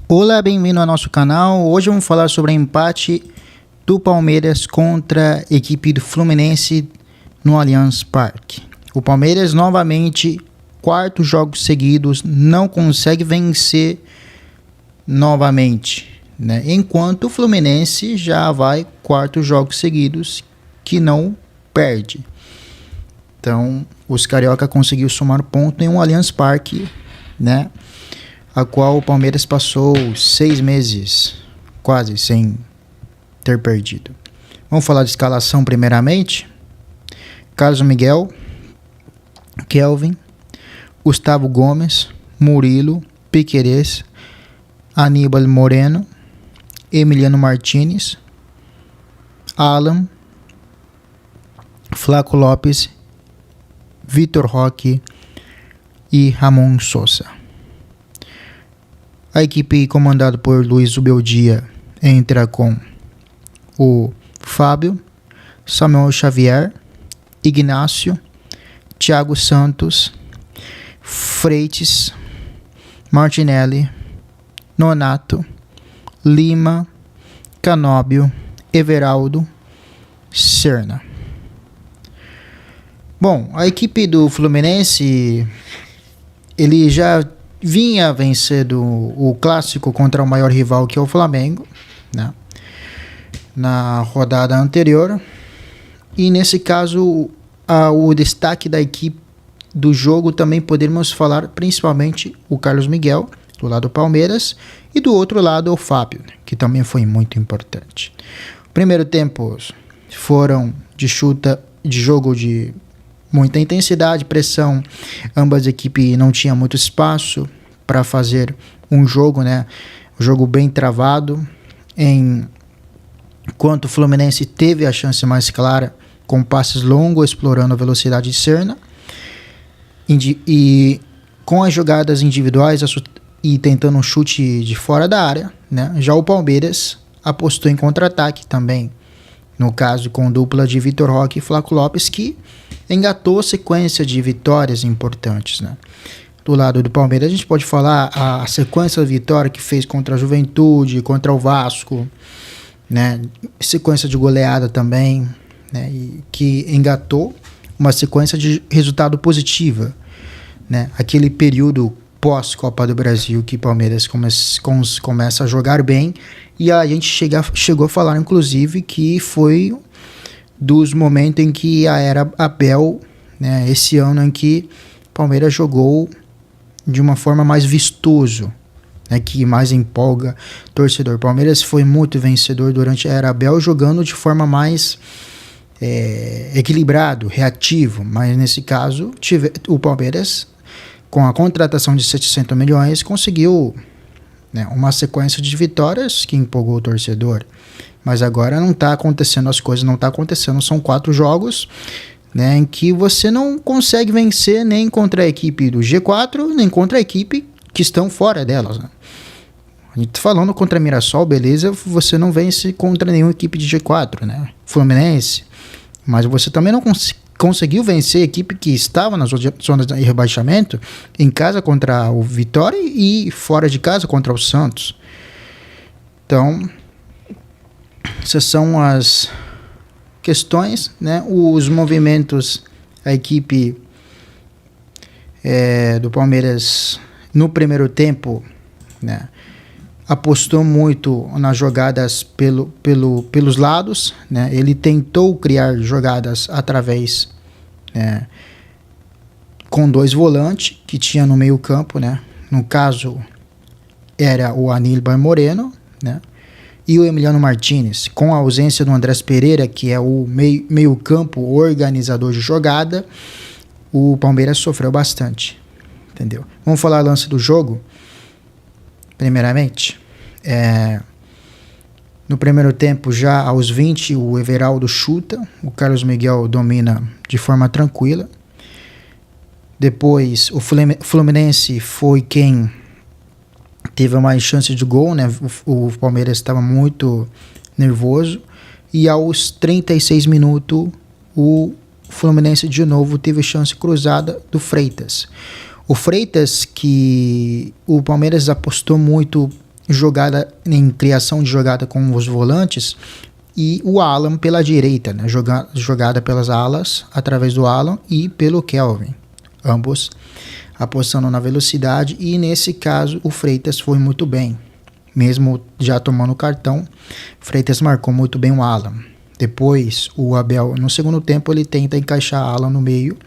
Olá, bem-vindo ao nosso canal. Hoje vamos falar sobre o empate do Palmeiras contra a equipe do Fluminense no Allianz Parque. O Palmeiras novamente, 4 jogos seguidos, não consegue vencer novamente, né? Enquanto o Fluminense já vai 4 jogos seguidos que não perde. Então, os carioca conseguiu somar ponto em um Allianz Parque, né? A qual o Palmeiras passou 6 meses quase sem ter perdido. Vamos falar de escalação primeiramente. Carlos Miguel, Kelvin, Gustavo Gomes, Murilo, Piquerez, Aníbal Moreno, Emiliano Martinez, Alan, Flaco Lopes, Vitor Roque e Ramon Sosa. A equipe comandada por Luiz Zubeldia entra com o Fábio, Samuel Xavier, Ignácio, Thiago Santos, Freitas, Martinelli, Nonato, Lima, Canóbio, Everaldo, Serna. Bom, a equipe do Fluminense, ele já vinha vencendo o clássico contra o maior rival, que é o Flamengo, né, na rodada anterior. E nesse caso, o destaque da equipe do jogo também podemos falar principalmente o Carlos Miguel, do lado do Palmeiras, e do outro lado o Fábio, que também foi muito importante. O primeiro tempo foram de jogo de muita intensidade, pressão. Ambas as equipes não tinham muito espaço para fazer um jogo, né? Um jogo bem travado. Enquanto o Fluminense teve a chance mais clara, com passes longos, explorando a velocidade de Serna. E com as jogadas individuais e tentando um chute de fora da área, né? Já o Palmeiras apostou em contra-ataque também. No caso, com dupla de Vitor Roque e Flaco Lopes, que engatou sequência de vitórias importantes, né? Do lado do Palmeiras, a gente pode falar a sequência de vitória que fez contra a Juventude, contra o Vasco, né? Sequência de goleada também, né? E que engatou uma sequência de resultado positiva, né? Aquele período pós-Copa do Brasil que o Palmeiras começa a jogar bem, e a gente chegou a falar, inclusive, que foi dos momentos em que a era Abel, né, esse ano em que o Palmeiras jogou de uma forma mais vistoso, né, que mais empolga o torcedor. O Palmeiras foi muito vencedor durante a era Abel, jogando de forma mais equilibrado, reativo, mas nesse caso o Palmeiras, com a contratação de 700 milhões, conseguiu, né, uma sequência de vitórias que empolgou o torcedor. Mas agora não está acontecendo, as coisas não estão acontecendo. São 4 jogos, né, em que você não consegue vencer nem contra a equipe do G4, nem contra a equipe que estão fora delas, né? A gente tá falando contra Mirassol, beleza, você não vence contra nenhuma equipe de G4, né? Fluminense. Mas você também não conseguiu vencer a equipe que estava nas zonas de rebaixamento, em casa contra o Vitória e fora de casa contra o Santos. Então, essas são as questões, né? Os movimentos, a equipe do Palmeiras no primeiro tempo, né, apostou muito nas jogadas pelos lados, né? Ele tentou criar jogadas através, né, com 2 volantes que tinha no meio campo, né? No caso era o Aníbal Moreno, né, e o Emiliano Martinez, com a ausência do Andrés Pereira, que é o meio campo organizador de jogada. O Palmeiras sofreu bastante, entendeu? Vamos falar do lance do jogo. Primeiramente, no primeiro tempo, já aos 20, o Everaldo chuta, o Carlos Miguel domina de forma tranquila. Depois, o Fluminense foi quem teve mais chance de gol, né? O Palmeiras estava muito nervoso. E aos 36 minutos, o Fluminense de novo teve chance cruzada do Freitas. O Freitas, que o Palmeiras apostou muito em criação de jogada com os volantes, e o Alan pela direita, né? Jogada pelas alas através do Alan e pelo Kelvin, ambos apostando na velocidade, e nesse caso o Freitas foi muito bem, mesmo já tomando o cartão. Freitas marcou muito bem o Alan. Depois o Abel, no segundo tempo, ele tenta encaixar Alan no meio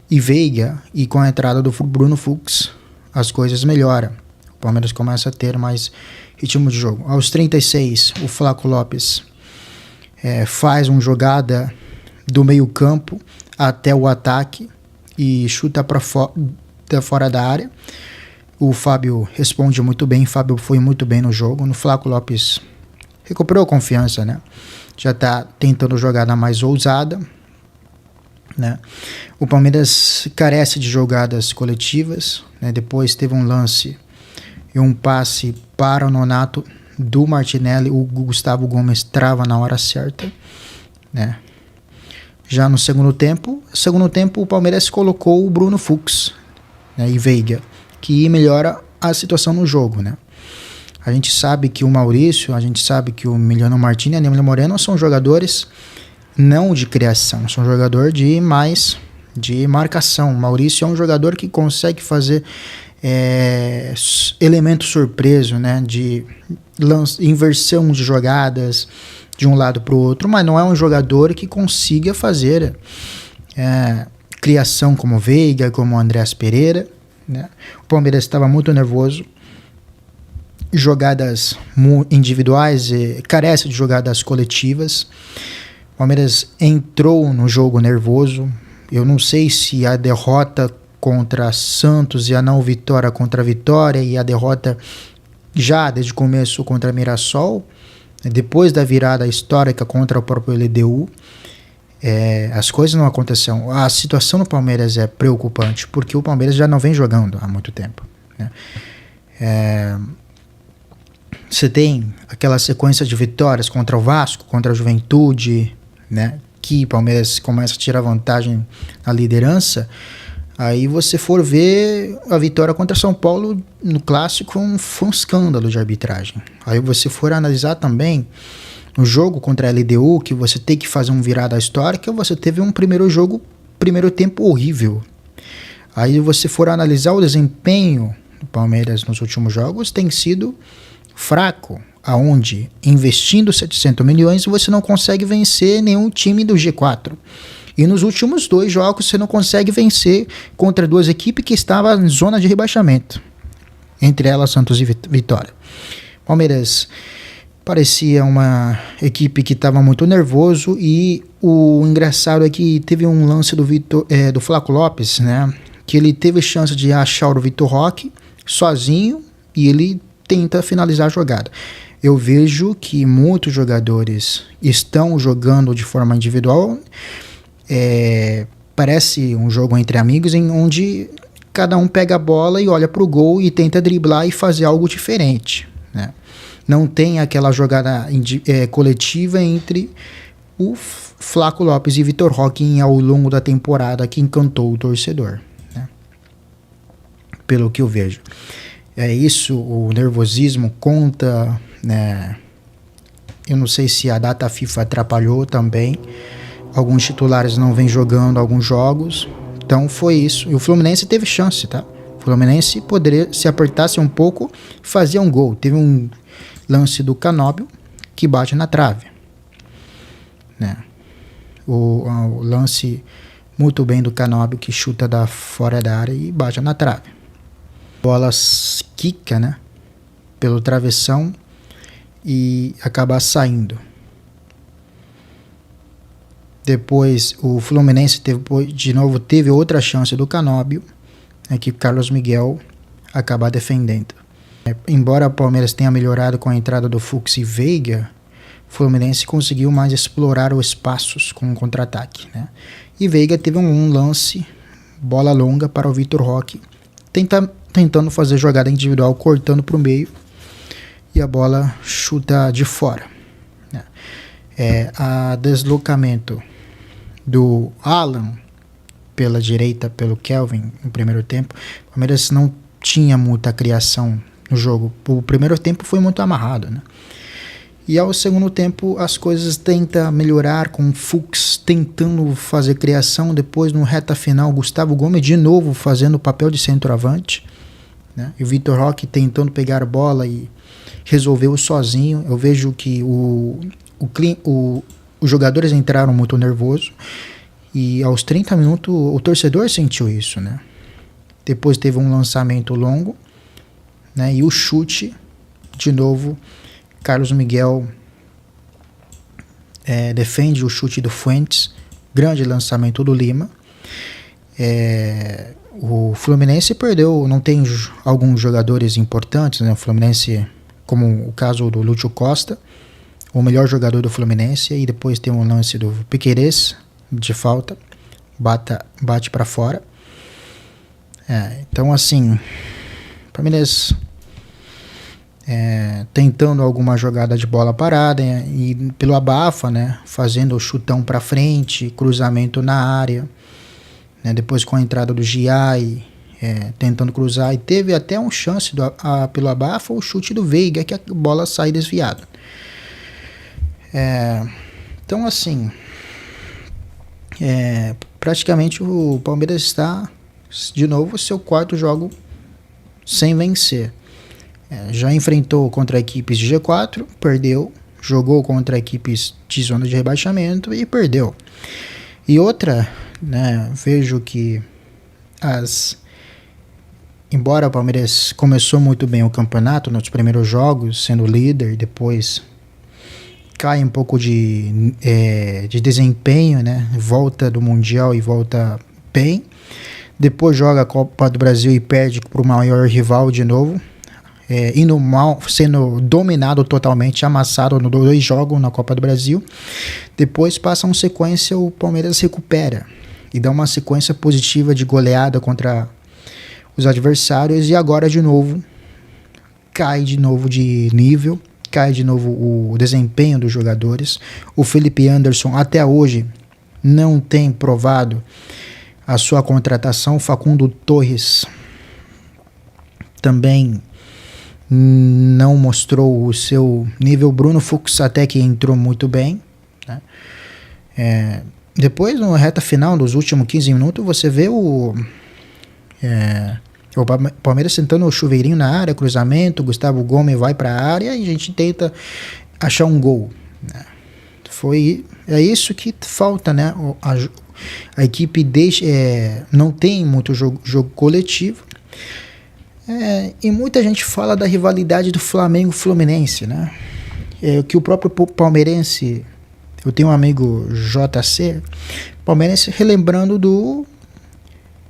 e Veiga, e com a entrada do Bruno Fux as coisas melhoram. O Palmeiras começa a ter mais ritmo de jogo. Aos 36, o Flaco Lopes faz uma jogada do meio campo até o ataque e chuta para fora da área. O Fábio responde muito bem. O Fábio foi muito bem no jogo. No Flaco Lopes recuperou a confiança, né? Já está tentando jogada mais ousada, né? O Palmeiras carece de jogadas coletivas, né? Depois teve um lance e um passe para o Nonato do Martinelli. O Gustavo Gomes trava na hora certa, né? Já no segundo tempo o Palmeiras colocou o Bruno Fux, né, e Veiga, que melhora a situação no jogo, né? A gente sabe que o Maurício, a gente sabe que o Emiliano Martins e a Aníbal Moreno são jogadores não de criação, são jogadores de marcação. O Maurício é um jogador que consegue fazer elemento surpreso, né, de inversão de jogadas de um lado para o outro, mas não é um jogador que consiga fazer criação como Veiga, como Andreas Pereira, né? O Palmeiras estava muito nervoso, jogadas individuais, carece de jogadas coletivas. O Palmeiras entrou no jogo nervoso. Eu não sei se a derrota contra Santos e a não vitória contra a Vitória, e a derrota já desde o começo contra Mirassol, depois da virada histórica contra o próprio LDU, as coisas não aconteceram. A situação no Palmeiras é preocupante, porque o Palmeiras já não vem jogando há muito tempo, né? Você tem aquela sequência de vitórias contra o Vasco, contra a Juventude, né, que o Palmeiras começa a tirar vantagem na liderança. Aí você for ver a vitória contra São Paulo no Clássico, foi um escândalo de arbitragem. Aí você for analisar também no jogo contra a LDU, que você tem que fazer uma virada histórica, você teve um primeiro tempo horrível. Aí você for analisar o desempenho do Palmeiras nos últimos jogos, tem sido fraco, aonde investindo 700 milhões você não consegue vencer nenhum time do G4. E nos últimos 2 jogos você não consegue vencer contra 2 equipes que estavam em zona de rebaixamento, entre elas Santos e Vitória. Palmeiras parecia uma equipe que estava muito nervoso, e o engraçado é que teve um lance do Flaco Lopes, né, que ele teve chance de achar o Vitor Roque sozinho e ele tenta finalizar a jogada. Eu vejo que muitos jogadores estão jogando de forma individual. Parece um jogo entre amigos, em onde cada um pega a bola e olha para o gol e tenta driblar e fazer algo diferente, né? Não tem aquela jogada coletiva entre o Flaco Lopes e Vitor Roque ao longo da temporada, que encantou o torcedor, né? Pelo que eu vejo. É isso, o nervosismo conta, né? Eu não sei se a data FIFA atrapalhou também. Alguns titulares não vêm jogando alguns jogos. Então foi isso. E o Fluminense teve chance, tá? O Fluminense poderia, se apertasse um pouco, fazer um gol. Teve um lance do Canóbio que bate na trave, né? O lance muito bem do Canóbio, que chuta da fora da área e bate na trave. Bola quica, né, pelo travessão e acaba saindo. Depois o Fluminense teve outra chance do Canóbio, né, que Carlos Miguel acaba defendendo. Embora o Palmeiras tenha melhorado com a entrada do Fux e Veiga, o Fluminense conseguiu mais explorar os espaços com o contra-ataque, né? E Veiga teve um lance, bola longa para o Vitor Roque, tentando fazer jogada individual, cortando para o meio, e a bola chuta de fora, né? A deslocamento do Alan pela direita, pelo Kelvin, no primeiro tempo, o Palmeiras não tinha muita criação no jogo. O primeiro tempo foi muito amarrado, né? E ao segundo tempo as coisas tentam melhorar, com o Fuchs tentando fazer criação. Depois, no reta final, Gustavo Gomes de novo fazendo o papel de centroavante, né? E o Vitor Roque tentando pegar a bola e resolveu sozinho. Eu vejo que os jogadores entraram muito nervosos. E aos 30 minutos o torcedor sentiu isso, né? Depois teve um lançamento longo, né? E o chute, de novo, Carlos Miguel defende o chute do Fuentes, grande lançamento do Lima. O Fluminense perdeu, não tem alguns jogadores importantes, né? O Fluminense, como o caso do Lúcio Costa, o melhor jogador do Fluminense, e depois tem um lance do Piquerez, de falta, bate para fora. Então, assim, Palmeiras tentando alguma jogada de bola parada, e pelo abafa, né, fazendo o chutão para frente, cruzamento na área, né, depois com a entrada do Giai, tentando cruzar, e teve até um chance pelo abafa, o chute do Veiga, que a bola sai desviada. Então, assim, praticamente o Palmeiras está de novo seu quarto jogo sem vencer. Já enfrentou contra equipes de G4, perdeu. Jogou contra equipes de zona de rebaixamento e perdeu. E outra, né, vejo que embora o Palmeiras começou muito bem o campeonato nos primeiros jogos, sendo líder, depois cai um pouco de desempenho, né? Volta do Mundial e volta bem. Depois joga a Copa do Brasil e perde para o maior rival de novo. Indo mal, sendo dominado totalmente, amassado nos 2 jogos na Copa do Brasil. Depois passa uma sequência, o Palmeiras recupera e dá uma sequência positiva de goleada contra os adversários, e agora de novo cai de novo de nível, cai de novo o desempenho dos jogadores. O Felipe Anderson até hoje não tem provado a sua contratação. Facundo Torres também não mostrou o seu nível. Bruno Fux até que entrou muito bem, né? Depois, na reta final dos últimos 15 minutos, você vê o Palmeiras sentando o chuveirinho na área, cruzamento, Gustavo Gomes vai para a área e a gente tenta achar um gol, né? É isso que falta, né? A equipe não tem muito jogo coletivo. E muita gente fala da rivalidade do Flamengo-Fluminense, né? Que o próprio palmeirense, eu tenho um amigo JC, palmeirense, relembrando do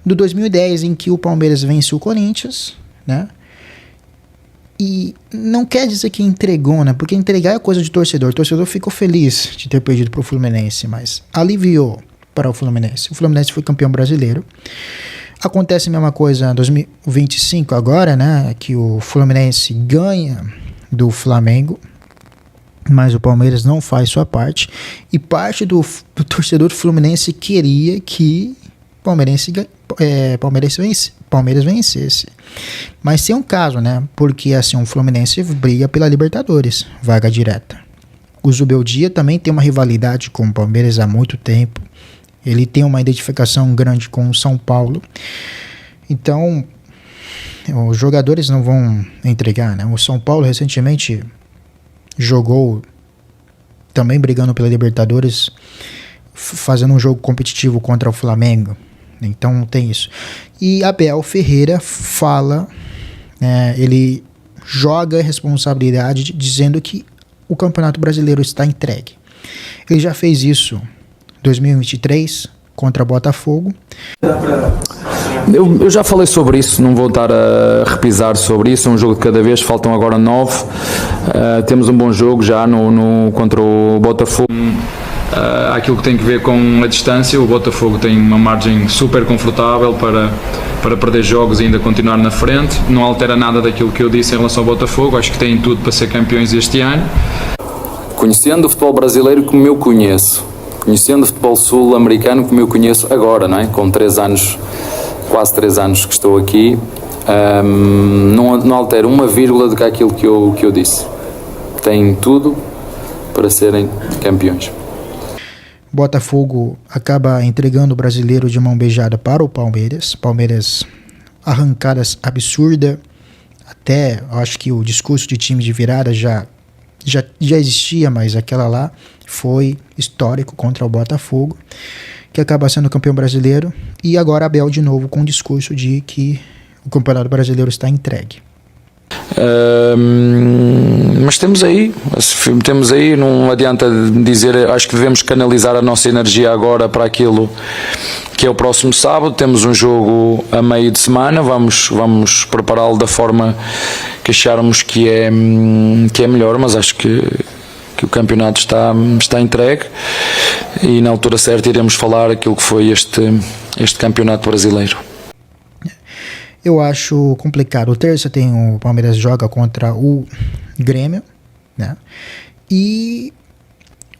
2010, em que o Palmeiras vence o Corinthians, né? E não quer dizer que entregou, né? Porque entregar é coisa de torcedor. O torcedor ficou feliz de ter perdido para o Fluminense, mas aliviou para o Fluminense. O Fluminense foi campeão brasileiro. Acontece a mesma coisa em 2025 agora, né? Que o Fluminense ganha do Flamengo, mas o Palmeiras não faz sua parte. E parte do torcedor do Fluminense queria que Palmeiras vencesse. Mas tem um caso, né? Porque assim, o Fluminense briga pela Libertadores, vaga direta. O Zubeldia também tem uma rivalidade com o Palmeiras há muito tempo. Ele tem uma identificação grande com o São Paulo. Então, os jogadores não vão entregar, né? O São Paulo recentemente jogou também brigando pela Libertadores, fazendo um jogo competitivo contra o Flamengo. Então tem isso. E Abel Ferreira fala, ele joga a responsabilidade dizendo que o Campeonato Brasileiro está entregue. Ele já fez isso em 2023 contra Botafogo. Eu já falei sobre isso, não vou estar a repisar sobre isso. É um jogo de cada vez, faltam agora 9. Temos um bom jogo já contra o Botafogo. Aquilo que tem que ver com a distância, o Botafogo tem uma margem super confortável para perder jogos e ainda continuar na frente. Não altera nada daquilo que eu disse em relação ao Botafogo. Acho que têm tudo para ser campeões este ano. Conhecendo o futebol brasileiro como eu conheço, conhecendo o futebol sul-americano como eu conheço agora, não é? Com 3 anos, quase 3 anos que estou aqui, Não altero uma vírgula do que aquilo que eu disse. Tem tudo para serem campeões. Botafogo acaba entregando o Brasileiro de mão beijada para o Palmeiras. Palmeiras, arrancadas absurda. Até acho que o discurso de time de virada já existia, mas aquela lá foi histórico contra o Botafogo, que acaba sendo campeão brasileiro. E agora Abel de novo com o discurso de que o Campeonato Brasileiro está entregue. Mas temos aí, não adianta dizer, acho que devemos canalizar a nossa energia agora para aquilo que é o próximo sábado. Temos um jogo a meio de semana, vamos prepará-lo da forma que acharmos que é melhor, mas acho que o campeonato está entregue e na altura certa iremos falar aquilo que foi este campeonato brasileiro. Eu acho complicado. O terça o Palmeiras joga contra o Grêmio, né? E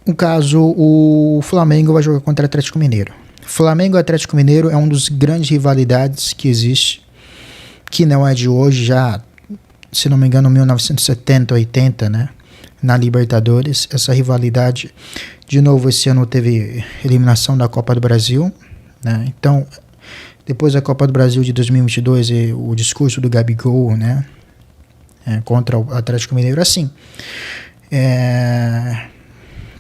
no caso o Flamengo vai jogar contra o Atlético Mineiro. Flamengo e Atlético Mineiro é uma das grandes rivalidades que existe, que não é de hoje, já, se não me engano, 1970, 80, né? Na Libertadores, essa rivalidade. De novo, esse ano teve eliminação da Copa do Brasil, né? Então, depois da Copa do Brasil de 2022, o discurso do Gabigol, né, contra o Atlético Mineiro, assim,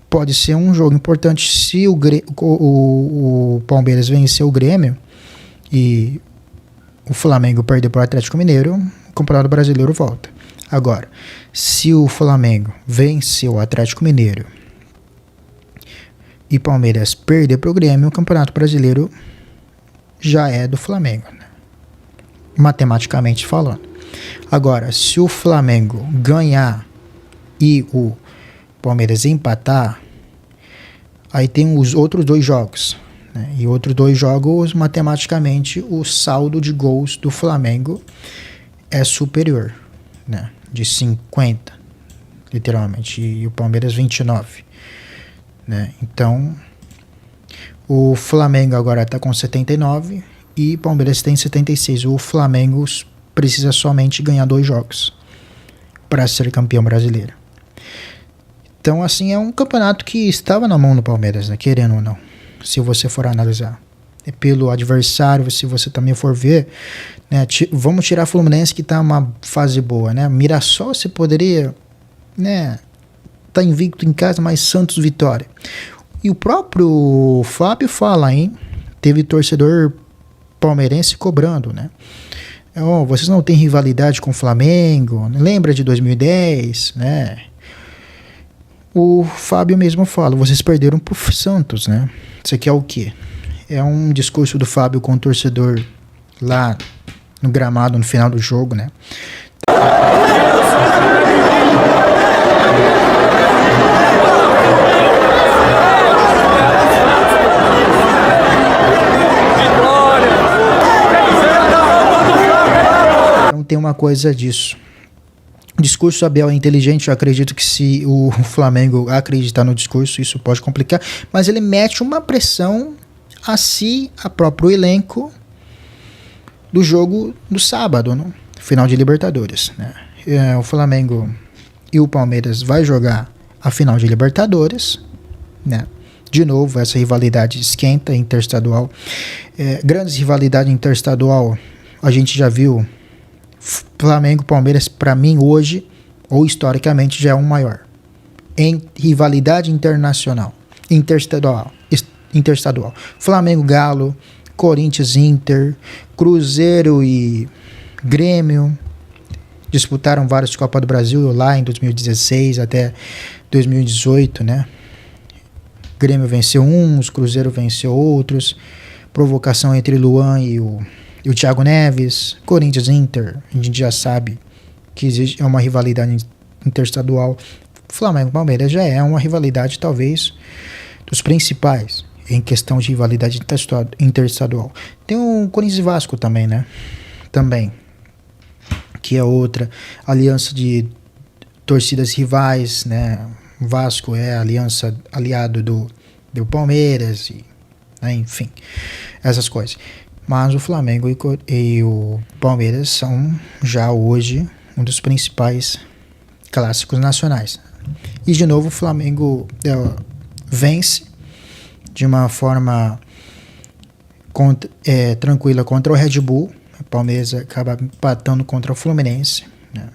pode ser um jogo importante se o Palmeiras vencer o Grêmio e o Flamengo perder para o Atlético Mineiro, o Campeonato Brasileiro volta. Agora, se o Flamengo vencer o Atlético Mineiro e Palmeiras perder para o Grêmio, o Campeonato Brasileiro já é do Flamengo, né? Matematicamente falando. Agora, se o Flamengo ganhar e o Palmeiras empatar, aí tem os outros dois jogos, né? E outros dois jogos, matematicamente, o saldo de gols do Flamengo é superior, né? De 50, literalmente, e o Palmeiras 29, né? Então, o Flamengo agora está com 79 e o Palmeiras tem 76. O Flamengo precisa somente ganhar 2 jogos para ser campeão brasileiro. Então, assim, é um campeonato que estava na mão do Palmeiras, né? Querendo ou não, se você for analisar. É pelo adversário, se você também for ver, né? Vamos tirar a Fluminense, que está uma fase boa, né? Mirassol, você poderia, né, tá invicto em casa, mas Santos vitória. E o próprio Fábio fala, hein? Teve torcedor palmeirense cobrando, né? Vocês não têm rivalidade com o Flamengo? Lembra de 2010, né? O Fábio mesmo fala, vocês perderam pro Santos, né? Isso aqui é o quê? É um discurso do Fábio com o torcedor lá no gramado, no final do jogo, né? Tem uma coisa disso. O discurso do Abel é inteligente. Eu acredito que se o Flamengo acreditar no discurso, isso pode complicar, mas ele mete uma pressão a si, a próprio elenco do jogo do sábado, no final de Libertadores, né? O Flamengo e o Palmeiras vai jogar a final de Libertadores, né? De novo, essa rivalidade esquenta interestadual. Grandes rivalidades interestadual a gente já viu. Flamengo e Palmeiras, para mim, hoje, ou historicamente, já é um maior. Em rivalidade internacional, interestadual. Flamengo, Galo, Corinthians, Inter, Cruzeiro e Grêmio disputaram várias Copas do Brasil lá em 2016 até 2018, né? Grêmio venceu uns, Cruzeiro venceu outros. Provocação entre Luan e o Thiago Neves, Corinthians, Inter, a gente já sabe que existe uma rivalidade interestadual. Flamengo e Palmeiras já é uma rivalidade talvez dos principais em questão de rivalidade interestadual. Tem o Corinthians e Vasco também, né? Também, que é outra aliança de torcidas rivais, né? O Vasco é aliado do Palmeiras, e, né? Enfim, essas coisas. Mas o Flamengo e o Palmeiras são já hoje um dos principais clássicos nacionais. E de novo o Flamengo vence de uma forma tranquila contra o Red Bull. O Palmeiras acaba empatando contra o Fluminense, né?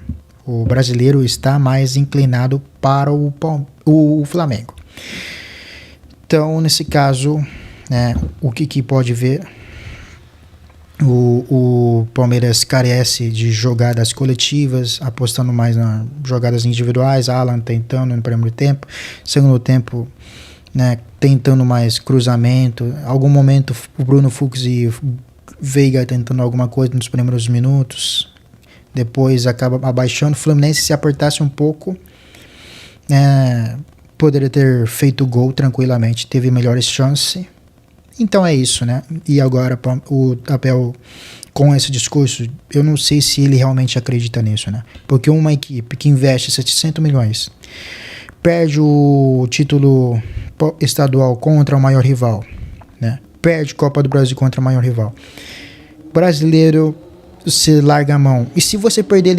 O brasileiro está mais inclinado para o Flamengo. Então, nesse caso, né, o que pode ver? O Palmeiras carece de jogadas coletivas, apostando mais nas jogadas individuais. Alan tentando no primeiro tempo, segundo tempo, né, tentando mais cruzamento. Algum momento o Bruno Fux e Veiga tentando alguma coisa nos primeiros minutos, depois acaba abaixando. O Fluminense, se apertasse um pouco, poderia ter feito gol tranquilamente, teve melhores chances. Então é isso, né? E agora o Abel, com esse discurso, eu não sei se ele realmente acredita nisso, né? Porque uma equipe que investe 700 milhões, perde o título estadual contra o maior rival, né? Perde Copa do Brasil contra o maior rival. Brasileiro, você larga a mão. E se você perder